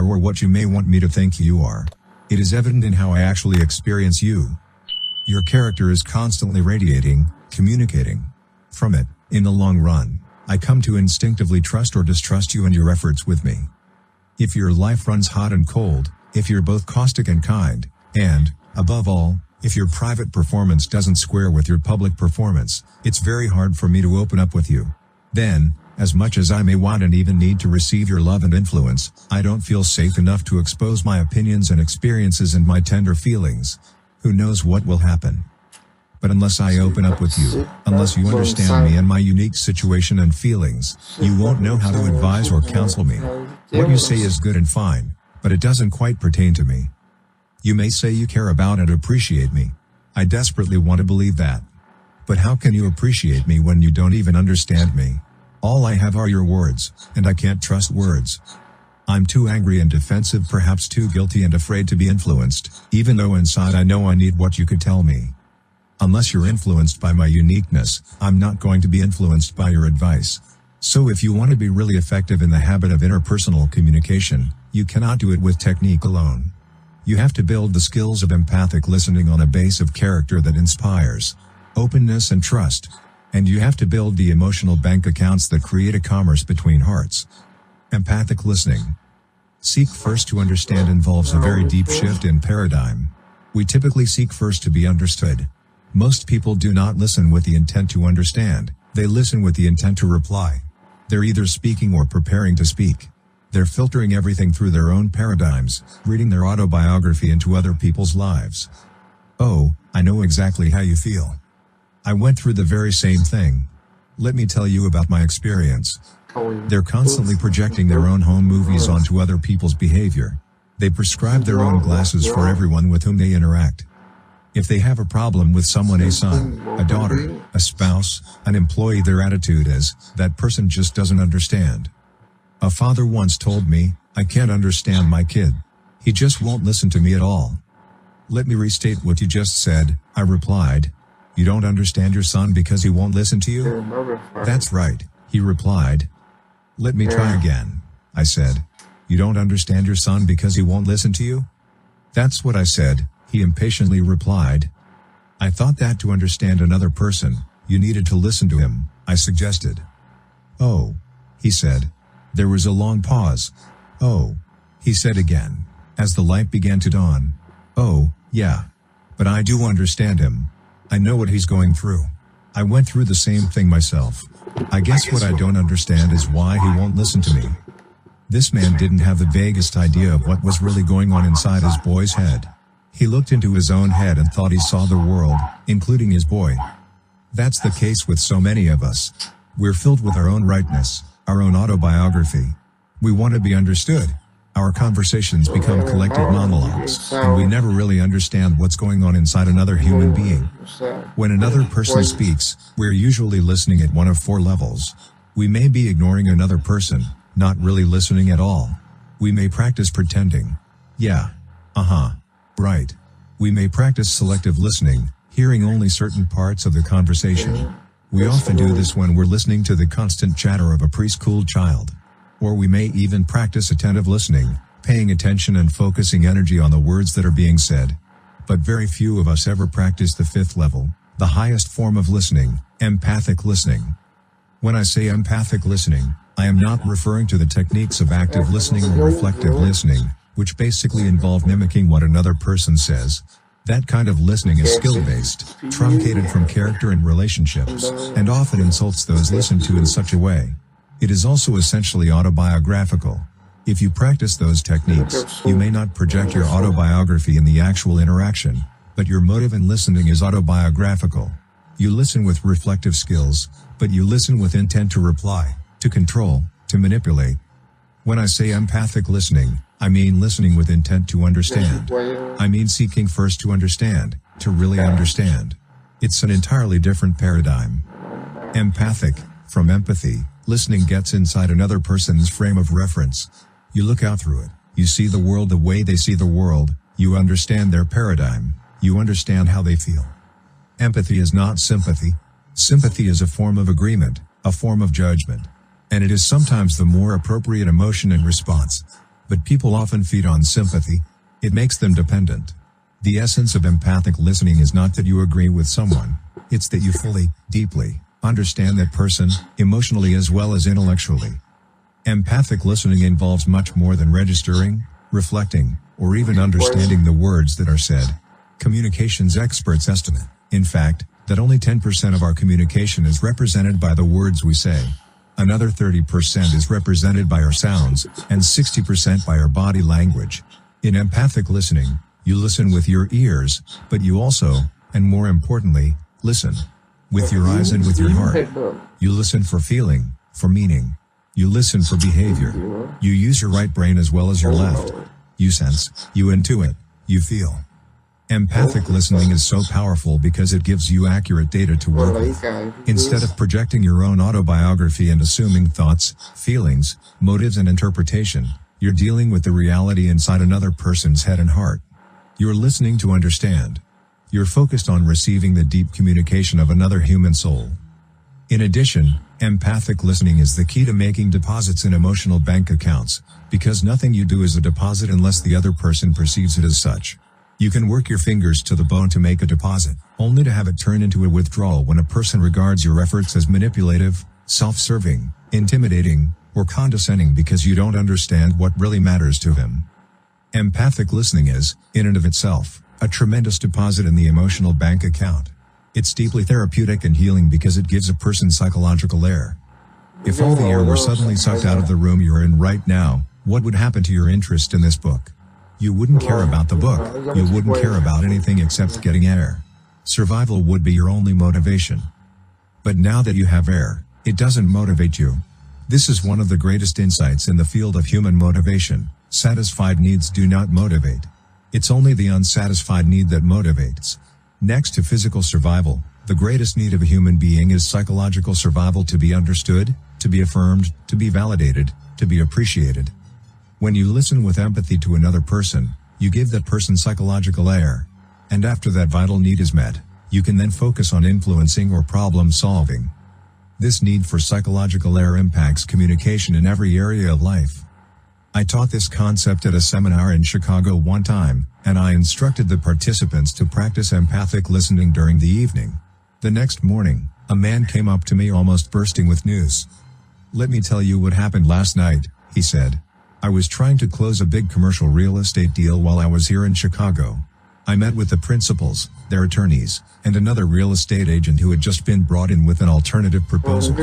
or what you may want me to think you are. It is evident in how I actually experience you. Your character is constantly radiating, communicating. From it, in the long run, I come to instinctively trust or distrust you and your efforts with me. If your life runs hot and cold, if you're both caustic and kind, and, above all, if your private performance doesn't square with your public performance, it's very hard for me to open up with you. Then, as much as I may want and even need to receive your love and influence, I don't feel safe enough to expose my opinions and experiences and my tender feelings. Who knows what will happen? But unless I open up with you, unless you understand me and my unique situation and feelings, you won't know how to advise or counsel me. What you say is good and fine, but it doesn't quite pertain to me. You may say you care about and appreciate me. I desperately want to believe that. But how can you appreciate me when you don't even understand me? All I have are your words, and I can't trust words. I'm too angry and defensive, perhaps too guilty and afraid to be influenced, even though inside I know I need what you could tell me. Unless you're influenced by my uniqueness, I'm not going to be influenced by your advice. So if you want to be really effective in the habit of interpersonal communication, you cannot do it with technique alone. You have to build the skills of empathic listening on a base of character that inspires openness and trust. And you have to build the emotional bank accounts that create a commerce between hearts. Empathic listening. Seek first to understand involves a very deep shift in paradigm. We typically seek first to be understood. Most people do not listen with the intent to understand, they listen with the intent to reply. They're either speaking or preparing to speak. They're filtering everything through their own paradigms, reading their autobiography into other people's lives. Oh, I know exactly how you feel. I went through the very same thing. Let me tell you about my experience. They're constantly projecting their own home movies onto other people's behavior. They prescribe their own glasses for everyone with whom they interact. If they have a problem with someone, a son, a daughter, a spouse, an employee, their attitude is, that person just doesn't understand. A father once told me, I can't understand my kid. He just won't listen to me at all. Let me restate what you just said, I replied. You don't understand your son because he won't listen to you? That's right, he replied. Let me try again, I said. You don't understand your son because he won't listen to you? That's what I said, he impatiently replied. I thought that to understand another person, you needed to listen to him, I suggested. Oh, he said. There was a long pause. Oh, he said again, as the light began to dawn. Oh, yeah. But I do understand him. I know what he's going through. I went through the same thing myself. I guess what I don't understand is why he won't listen to me. This man didn't have the vaguest idea of what was really going on inside his boy's head. He looked into his own head and thought he saw the world, including his boy. That's the case with so many of us. We're filled with our own rightness, our own autobiography. We want to be understood. Our conversations become collective monologues, and we never really understand what's going on inside another human being. When another person speaks, we're usually listening at one of four levels. We may be ignoring another person, not really listening at all. We may practice pretending. Yeah. Right. We may practice selective listening, hearing only certain parts of the conversation. We often do this when we're listening to the constant chatter of a preschool child. Or we may even practice attentive listening, paying attention and focusing energy on the words that are being said. But very few of us ever practice the fifth level, the highest form of listening, empathic listening. When I say empathic listening, I am not referring to the techniques of active listening or reflective listening, which basically involve mimicking what another person says. That kind of listening is skill-based, truncated from character and relationships, and often insults those listened to in such a way. It is also essentially autobiographical. If you practice those techniques, you may not project your autobiography in the actual interaction, but your motive in listening is autobiographical. You listen with reflective skills, but you listen with intent to reply, to control, to manipulate. When I say empathic listening, I mean listening with intent to understand. I mean seeking first to understand, to really understand. It's an entirely different paradigm. Empathic, from empathy, listening gets inside another person's frame of reference. You look out through it, you see the world the way they see the world, you understand their paradigm, you understand how they feel. Empathy is not sympathy. Sympathy is a form of agreement, a form of judgment. And it is sometimes the more appropriate emotion and response. But people often feed on sympathy. It makes them dependent. The essence of empathic listening is not that you agree with someone. It's that you fully, deeply, understand that person, emotionally as well as intellectually. Empathic listening involves much more than registering, reflecting, or even understanding the words that are said. Communications experts estimate, in fact, that only 10% of our communication is represented by the words we say. Another 30% is represented by our sounds, and 60% by our body language. In empathic listening, you listen with your ears, but you also, and more importantly, listen with your eyes and with your heart. You listen for feeling, for meaning. You listen for behavior. You use your right brain as well as your left. You sense, you intuit, you feel. Empathic listening is so powerful because it gives you accurate data to work with. Instead of projecting your own autobiography and assuming thoughts, feelings, motives and interpretation, you're dealing with the reality inside another person's head and heart. You're listening to understand. You're focused on receiving the deep communication of another human soul. In addition, empathic listening is the key to making deposits in emotional bank accounts, because nothing you do is a deposit unless the other person perceives it as such. You can work your fingers to the bone to make a deposit, only to have it turn into a withdrawal when a person regards your efforts as manipulative, self-serving, intimidating, or condescending because you don't understand what really matters to him. Empathic listening is, in and of itself, a tremendous deposit in the emotional bank account. It's deeply therapeutic and healing because it gives a person psychological air. If all the air were suddenly sucked out of the room you're in right now, what would happen to your interest in this book? You wouldn't care about the book, you wouldn't care about anything except getting air. Survival would be your only motivation. But now that you have air, it doesn't motivate you. This is one of the greatest insights in the field of human motivation. Satisfied needs do not motivate. It's only the unsatisfied need that motivates. Next to physical survival, the greatest need of a human being is psychological survival, to be understood, to be affirmed, to be validated, to be appreciated. When you listen with empathy to another person, you give that person psychological air. And after that vital need is met, you can then focus on influencing or problem solving. This need for psychological air impacts communication in every area of life. I taught this concept at a seminar in Chicago one time, and I instructed the participants to practice empathic listening during the evening. The next morning, a man came up to me almost bursting with news. "Let me tell you what happened last night," he said. "I was trying to close a big commercial real estate deal while I was here in Chicago. I met with the principals, their attorneys, and another real estate agent who had just been brought in with an alternative proposal.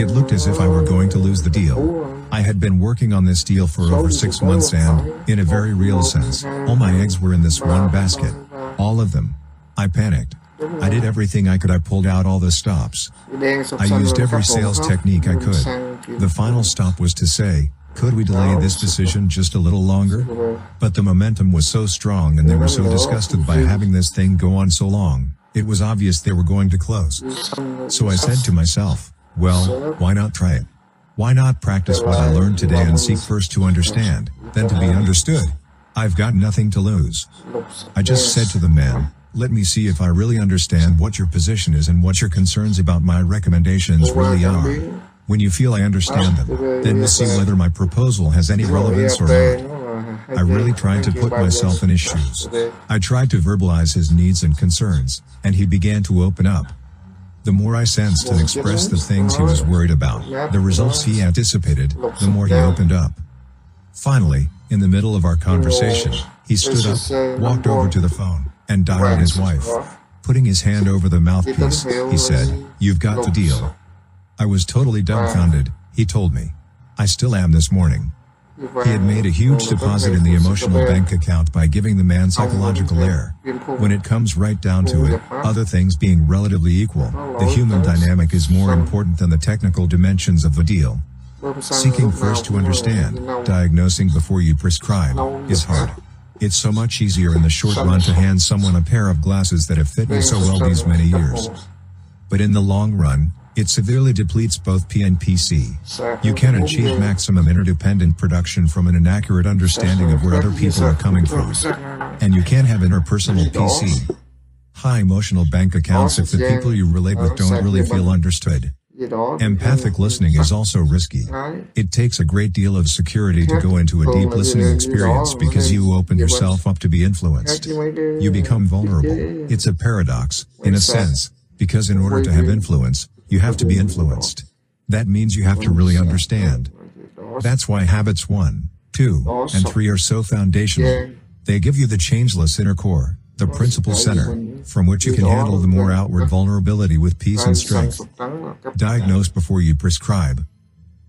It looked as if I were going to lose the deal. I had been working on this deal for over 6 months and, in a very real sense, all my eggs were in this one basket. All of them. I panicked. I did everything I could. I pulled out all the stops. I used every sales technique I could. The final stop was to say, could we delay this decision just a little longer? But the momentum was so strong and they were so disgusted by having this thing go on so long, it was obvious they were going to close. So I said to myself, well, why not try it? Why not practice what I learned today and seek first to understand, then to be understood? I've got nothing to lose. I just said to the man, let me see if I really understand what your position is and what your concerns about my recommendations really are. When you feel I understand them, then we'll see whether my proposal has any relevance or not. I really tried to put myself in his shoes. I tried to verbalize his needs and concerns, and he began to open up. The more I sensed and expressed the things he was worried about, the results he anticipated, the more he opened up. Finally, in the middle of our conversation, he stood up, walked over to the phone, and dialed his wife. Putting his hand over the mouthpiece, he said, "You've got the deal." I was totally dumbfounded, he told me. I still am this morning. He had made a huge deposit in the emotional bank account by giving the man psychological air. When it comes right down to it, other things being relatively equal, the human dynamic is more important than the technical dimensions of the deal. Seeking first to understand, diagnosing before you prescribe, is hard. It's so much easier in the short run to hand someone a pair of glasses that have fit you so well these many years. But in the long run, it severely depletes both P and PC. You can achieve maximum interdependent production from an inaccurate understanding of where other people are coming from. And you can't have interpersonal PC. High emotional bank accounts if the people you relate with don't really feel understood. Empathic listening is also risky. It takes a great deal of security to go into a deep listening experience because you open yourself up to be influenced. You become vulnerable. It's a paradox, in a sense, because in order to have influence, you have to be influenced. That means you have to really understand. That's why habits 1, 2, and 3 are so foundational. They give you the changeless inner core, the principal center, from which you can handle the more outward vulnerability with peace and strength. Diagnose before you prescribe.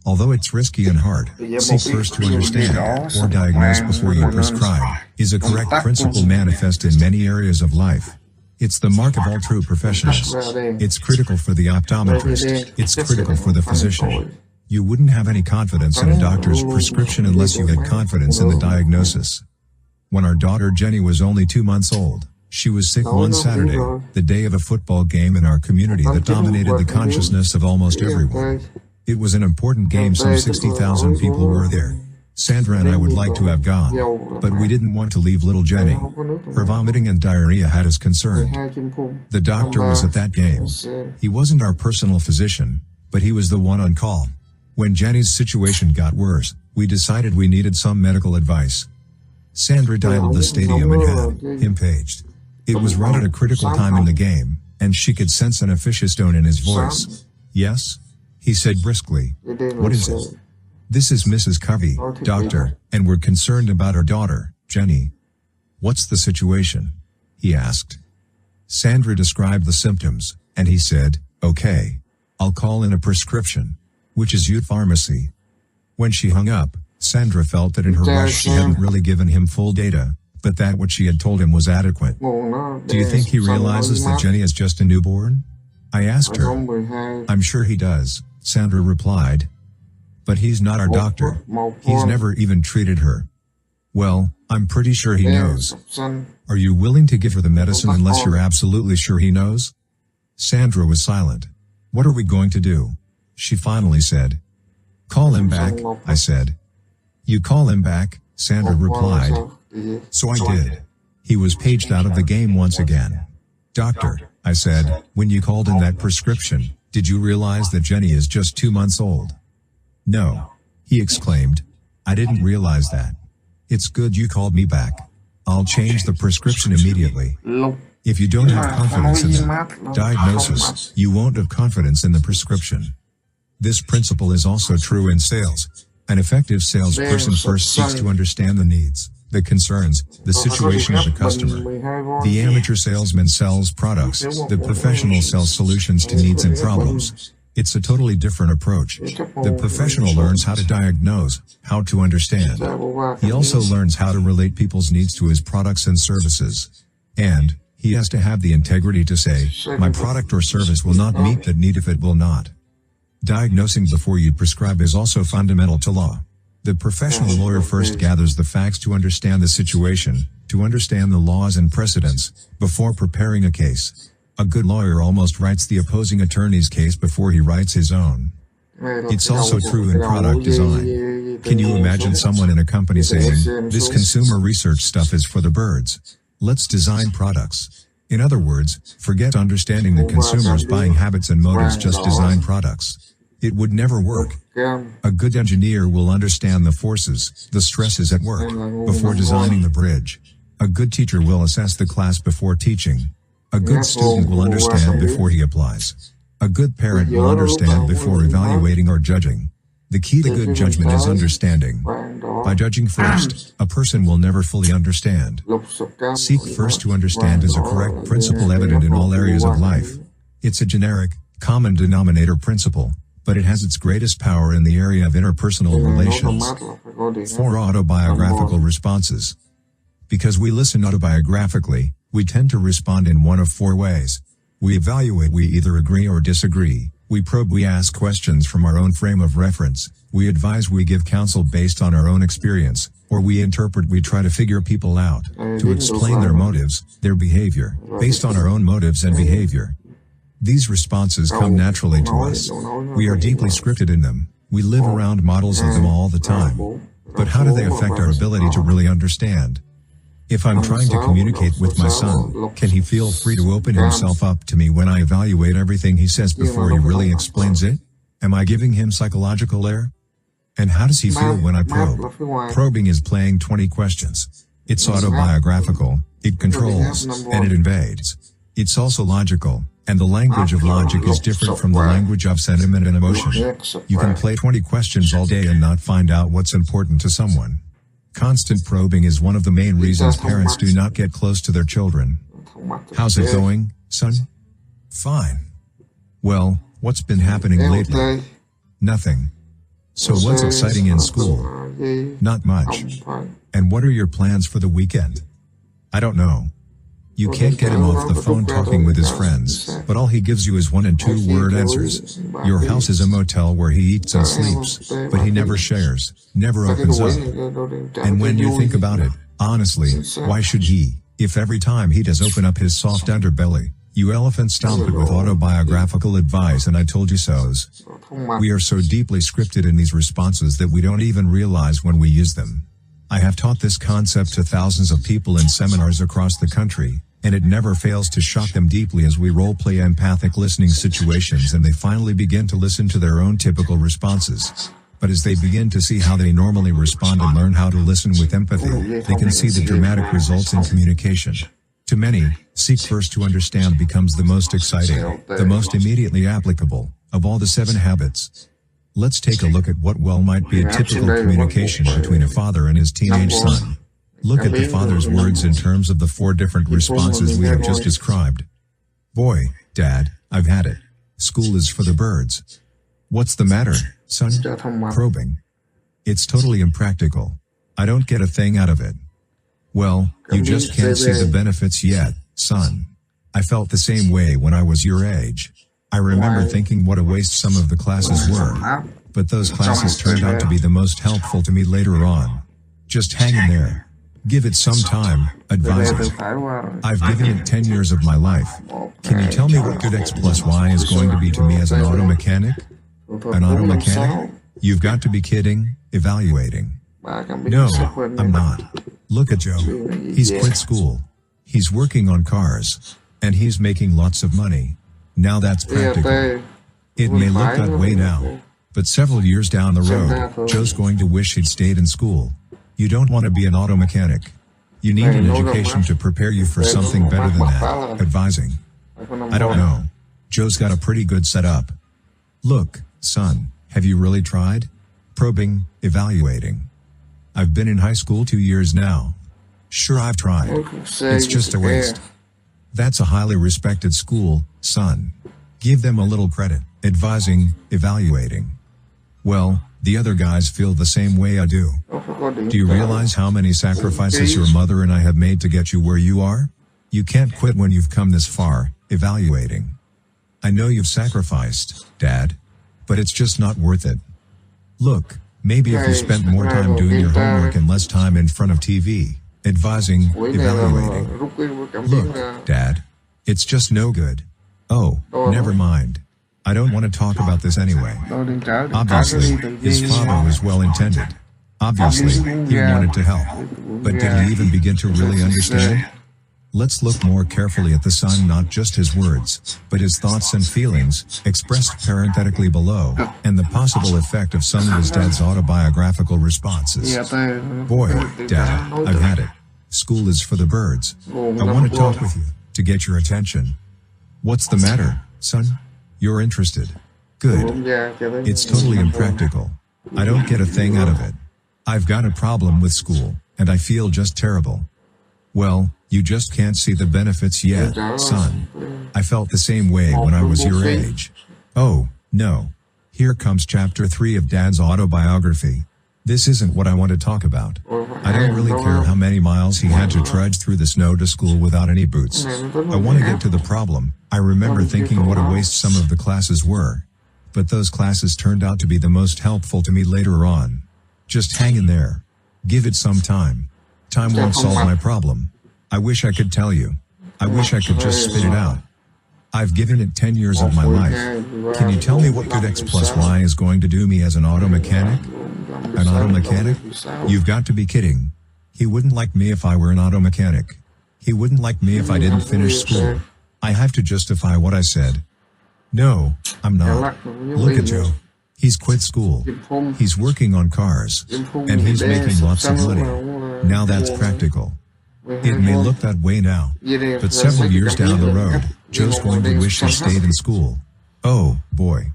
Although it's risky and hard, seek first to understand, or diagnose before you prescribe, is a correct principle manifest in many areas of life. It's the mark of all true professionals. It's critical for the optometrist. It's critical for the physician. You wouldn't have any confidence in a doctor's prescription unless you had confidence in the diagnosis. When our daughter Jenny was only 2 months old, she was sick one Saturday, the day of a football game in our community that dominated the consciousness of almost everyone. It was an important game, some 60,000 people were there. Sandra and I would like to have gone, but we didn't want to leave little Jenny. Her vomiting and diarrhea had us concerned. The doctor was at that game. He wasn't our personal physician, but he was the one on call. When Jenny's situation got worse, we decided we needed some medical advice. Sandra dialed the stadium and had him paged. It was right at a critical time in the game, and she could sense an officious tone in his voice. "Yes?" he said briskly. "What is it?" "This is Mrs. Covey, doctor, and we're concerned about our daughter, Jenny." "What's the situation?" he asked. Sandra described the symptoms, and he said, "Okay. I'll call in a prescription," which is youth pharmacy. When she hung up, Sandra felt that in her rush she hadn't really given him full data, but that what she had told him was adequate. "Do you think he realizes that Jenny is just a newborn?" I asked her. "I'm sure he does," Sandra replied. "But he's not our doctor. He's never even treated her." "Well, I'm pretty sure he knows." "Are you willing to give her the medicine unless you're absolutely sure he knows?" Sandra was silent. "What are we going to do?" she finally said. "Call him back," I said. "You call him back," Sandra replied. So I did. He was paged out of the game once again. "Doctor," I said, "when you called in that prescription, did you realize that Jenny is just 2 months old?" "No," he exclaimed. "I didn't realize that. It's good you called me back. I'll change the prescription immediately." If you don't have confidence in the diagnosis, you won't have confidence in the prescription. This principle is also true in sales. An effective salesperson first seeks to understand the needs, the concerns, the situation of the customer. The amateur salesman sells products, the professional sells solutions to needs and problems. It's a totally different approach. The professional learns how to diagnose, how to understand. He also learns how to relate people's needs to his products and services. And he has to have the integrity to say, "My product or service will not meet that need if it will not." Diagnosing before you prescribe is also fundamental to law. The professional lawyer first gathers the facts to understand the situation, to understand the laws and precedents, before preparing a case. A good lawyer almost writes the opposing attorney's case before he writes his own. It's also true in product design. Can you imagine someone in a company saying, "This consumer research stuff is for the birds. Let's design products." In other words, forget understanding the consumer's buying habits and motives, just design products. It would never work. A good engineer will understand the forces, the stresses at work, before designing the bridge. A good teacher will assess the class before teaching. A good student will understand before he applies. A good parent will understand before evaluating or judging. The key to good judgment is understanding. By judging first, a person will never fully understand. Seek first to understand is a correct principle evident in all areas of life. It's a generic, common denominator principle, but it has its greatest power in the area of interpersonal relations. 4 autobiographical responses. Because we listen autobiographically, we tend to respond in one of 4 ways. We evaluate, we either agree or disagree. We probe, we ask questions from our own frame of reference. We advise, we give counsel based on our own experience. Or we interpret, we try to figure people out, to explain their motives, their behavior, based on our own motives and behavior. These responses come naturally to us. We are deeply scripted in them. We live around models of them all the time. But how do they affect our ability to really understand? If I'm trying to communicate with my son, can he feel free to open himself up to me when I evaluate everything he says before he really explains it? Am I giving him psychological air? And how does he feel when I probe? Probing is playing 20 questions. It's autobiographical, it controls, and it invades. It's also logical, and the language of logic is different from the language of sentiment and emotion. You can play 20 questions all day and not find out what's important to someone. Constant probing is one of the main reasons parents do not get close to their children. How's it going, son? Fine. Well, what's been happening lately? Nothing. So what's exciting in school? Not much. And what are your plans for the weekend? I don't know. You can't get him off the phone talking with his friends, but all he gives you is 1- and 2-word answers. Your house is a motel where he eats and sleeps, but he never shares, never opens up. And when you think about it, honestly, why should he, if every time he does open up his soft underbelly, you elephant stomp it with autobiographical advice and I told you so's? We are so deeply scripted in these responses that we don't even realize when we use them. I have taught this concept to thousands of people in seminars across the country, and it never fails to shock them deeply as we role-play empathic listening situations and they finally begin to listen to their own typical responses. But as they begin to see how they normally respond and learn how to listen with empathy, they can see the dramatic results in communication. To many, seek first to understand becomes the most exciting, the most immediately applicable, of all the 7 habits. Let's take a look at what might be a typical communication between a father and his teenage son. Look at the father's words in terms of the 4 different responses we have just described. Boy, Dad, I've had it. School is for the birds. What's the matter, son? Probing. It's totally impractical. I don't get a thing out of it. Well, you just can't see the benefits yet, son. I felt the same way when I was your age. I remember thinking what a waste some of the classes were, but those classes turned out to be the most helpful to me later on. Just hang in there. Give it some time, advisor. I've given it 10 years of my life. Can you tell me what good X plus Y is going to be to me as an auto mechanic? An auto mechanic? You've got to be kidding, evaluating. No, I'm not. Look at Joe. He's quit school. He's working on cars. And he's making lots of money. Now that's practical. It may look that way now, but several years down the road, Joe's going to wish he'd stayed in school. You don't want to be an auto mechanic. You need an education to prepare you for something better than that, advising. I don't know. Joe's got a pretty good setup. Look, son, have you really tried? Probing, evaluating. I've been in high school 2 years now. Sure, I've tried. It's just a waste. That's a highly respected school, son. Give them a little credit, advising, evaluating. Well, the other guys feel the same way I do. Do you realize how many sacrifices your mother and I have made to get you where you are? You can't quit when you've come this far, evaluating. I know you've sacrificed, Dad, but it's just not worth it. Look, maybe if you spent more time doing your homework and less time in front of TV, advising, evaluating. Look, Dad, it's just no good. Oh, never mind. I don't want to talk about this anyway. Obviously, his father was well-intended. Obviously, he wanted to help. But did he even begin to really understand? Let's look more carefully at the son, not just his words, but his thoughts and feelings, expressed parenthetically below, and the possible effect of some of his dad's autobiographical responses. Boy, Dad, I've had it. School is for the birds. I want to talk with you, to get your attention. What's the matter, son? You're interested. Good. It's totally impractical. I don't get a thing out of it. I've got a problem with school, and I feel just terrible. Well, you just can't see the benefits yet, son. I felt the same way when I was your age. Oh, no. Here comes chapter 3 of Dad's autobiography. This isn't what I want to talk about. I don't really care how many miles he had to trudge through the snow to school without any boots. I want to get to the problem. I remember thinking what a waste some of the classes were. But those classes turned out to be the most helpful to me later on. Just hang in there. Give it some time. Time won't solve my problem. I wish I could tell you. I wish I could just spit it out. I've given it 10 years of my life. Can you tell me what good X plus Y is going to do me as an auto mechanic? An auto mechanic? You've got to be kidding. He wouldn't like me if I were an auto mechanic. He wouldn't like me if I didn't finish school. I have to justify what I said. No, I'm not. Look at Joe. He's quit school. He's working on cars. And he's making lots of money. Now that's practical. It may look that way now. But several years down the road, Joe's going to wish he stayed in school. Oh, boy.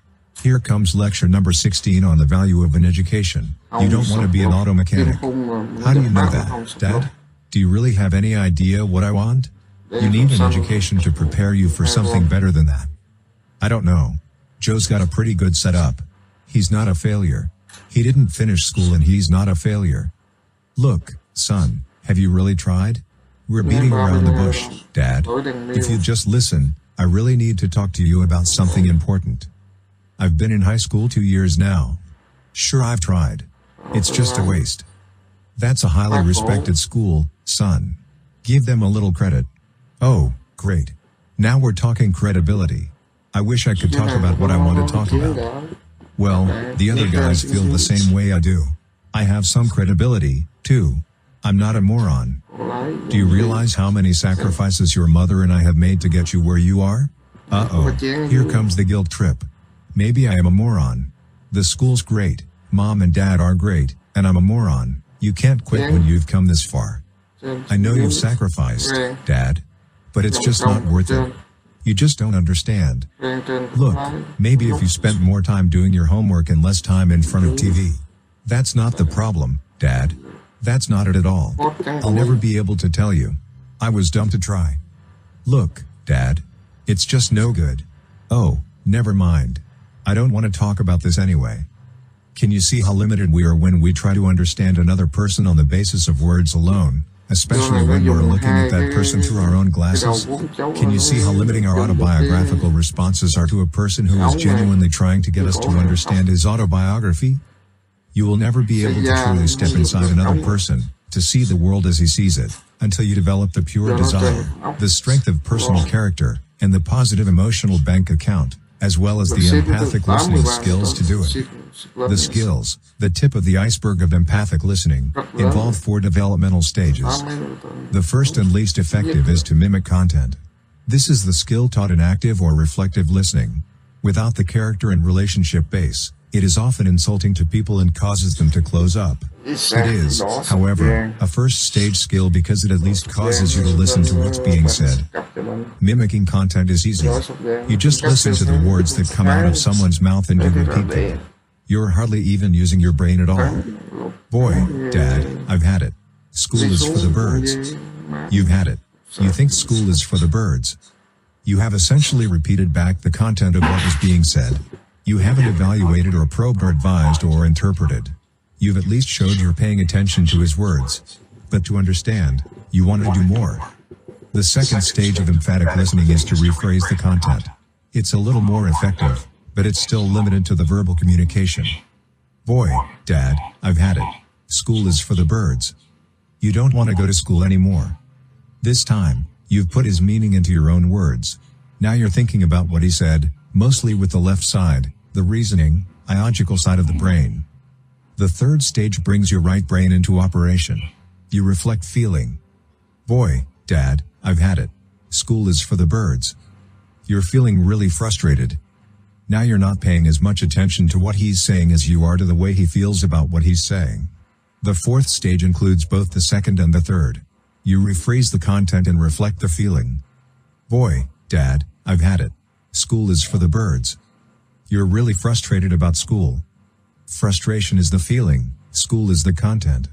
Here comes lecture number 16 on the value of an education. You don't want to be an auto mechanic. How do you know that, Dad? Do you really have any idea what I want? You need an education to prepare you for something better than that. I don't know. Joe's got a pretty good setup. He's not a failure. He didn't finish school and he's not a failure. Look, son, have you really tried? We're beating around the bush, Dad. If you just listen, I really need to talk to you about something important. I've been in high school 2 years now. Sure, I've tried. It's just a waste. That's a highly respected school, son. Give them a little credit. Oh, great. Now we're talking credibility. I wish I could talk about what I want to talk about. Well, the other guys feel the same way I do. I have some credibility, too. I'm not a moron. Do you realize how many sacrifices your mother and I have made to get you where you are? Uh-oh, here comes the guilt trip. Maybe I am a moron. The school's great, Mom and Dad are great, and I'm a moron. You can't quit when you've come this far. I know you've sacrificed, Dad, but it's just not worth it. You just don't understand. Look, maybe if you spent more time doing your homework and less time in front of TV. That's not the problem, Dad. That's not it at all. I'll never be able to tell you. I was dumb to try. Look, Dad. It's just no good. Oh, never mind. I don't want to talk about this anyway. Can you see how limited we are when we try to understand another person on the basis of words alone, especially when we're looking at that person through our own glasses? Can you see how limiting our autobiographical responses are to a person who is genuinely trying to get us to understand his autobiography? You will never be able to truly step inside another person, to see the world as he sees it, until you develop the pure desire, the strength of personal character, and the positive emotional bank account, as well as the empathic listening skills to do it. The skills, the tip of the iceberg of empathic listening, involve 4 developmental stages. The first and least effective is to mimic content. This is the skill taught in active or reflective listening. Without the character and relationship base, it is often insulting to people and causes them to close up. It is, however, a first stage skill because it at least causes you to listen to what's being said. Mimicking content is easy. You just listen to the words that come out of someone's mouth and you repeat them. You're hardly even using your brain at all. Boy, Dad, I've had it. School is for the birds. You've had it. You think school is for the birds. You have essentially repeated back the content of what was being said. You haven't evaluated or probed or advised or interpreted. You've at least showed you're paying attention to his words. But to understand, you want to do more. The second stage of emphatic listening is to rephrase the content. It's a little more effective, but it's still limited to the verbal communication. Boy, Dad, I've had it. School is for the birds. You don't want to go to school anymore. This time, you've put his meaning into your own words. Now you're thinking about what he said, mostly with the left side, the reasoning, logical side of the brain. The third stage brings your right brain into operation. You reflect feeling. Boy, Dad, I've had it. School is for the birds. You're feeling really frustrated. Now you're not paying as much attention to what he's saying as you are to the way he feels about what he's saying. The fourth stage includes both the second and the third. You rephrase the content and reflect the feeling. Boy, Dad, I've had it. School is for the birds. You're really frustrated about school. Frustration is the feeling, school is the content.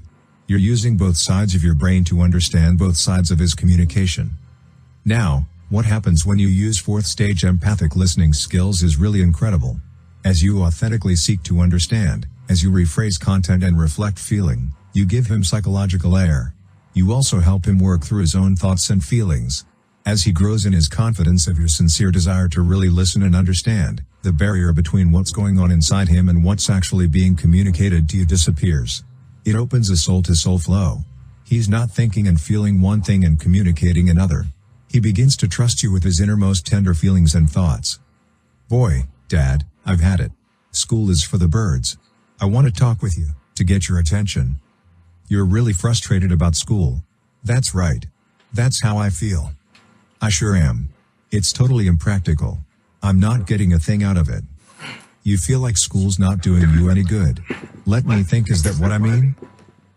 You're using both sides of your brain to understand both sides of his communication. Now, what happens when you use fourth stage empathic listening skills is really incredible. As you authentically seek to understand, as you rephrase content and reflect feeling, you give him psychological air. You also help him work through his own thoughts and feelings. As he grows in his confidence of your sincere desire to really listen and understand, the barrier between what's going on inside him and what's actually being communicated to you disappears. It opens a soul-to-soul flow. He's not thinking and feeling one thing and communicating another. He begins to trust you with his innermost tender feelings and thoughts. Boy, Dad, I've had it. School is for the birds. I want to talk with you, to get your attention. You're really frustrated about school. That's right. That's how I feel. I sure am. It's totally impractical. I'm not getting a thing out of it. You feel like school's not doing you any good. Let me think, is that what I mean?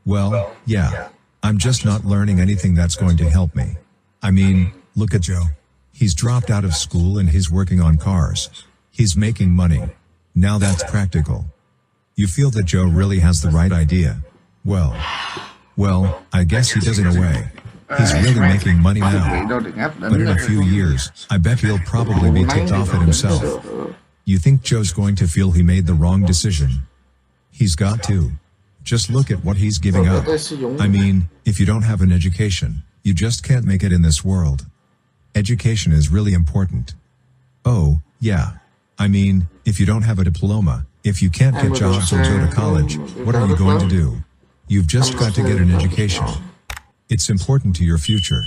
Well, yeah. I'm just not learning anything that's going to help me. I mean, look at Joe. He's dropped out of school and he's working on cars. He's making money. Now that's practical. You feel that Joe really has the right idea. Well, I guess he does in a way. He's really making money now. But in a few years, I bet he'll probably be ticked off at himself. You think Joe's going to feel he made the wrong decision? He's got to. Just look at what he's giving up. I mean, if you don't have an education, you just can't make it in this world. Education is really important. Oh, yeah. I mean, if you don't have a diploma, if you can't get jobs or go to college, what are you going to do? You've just got to get an education. It's important to your future.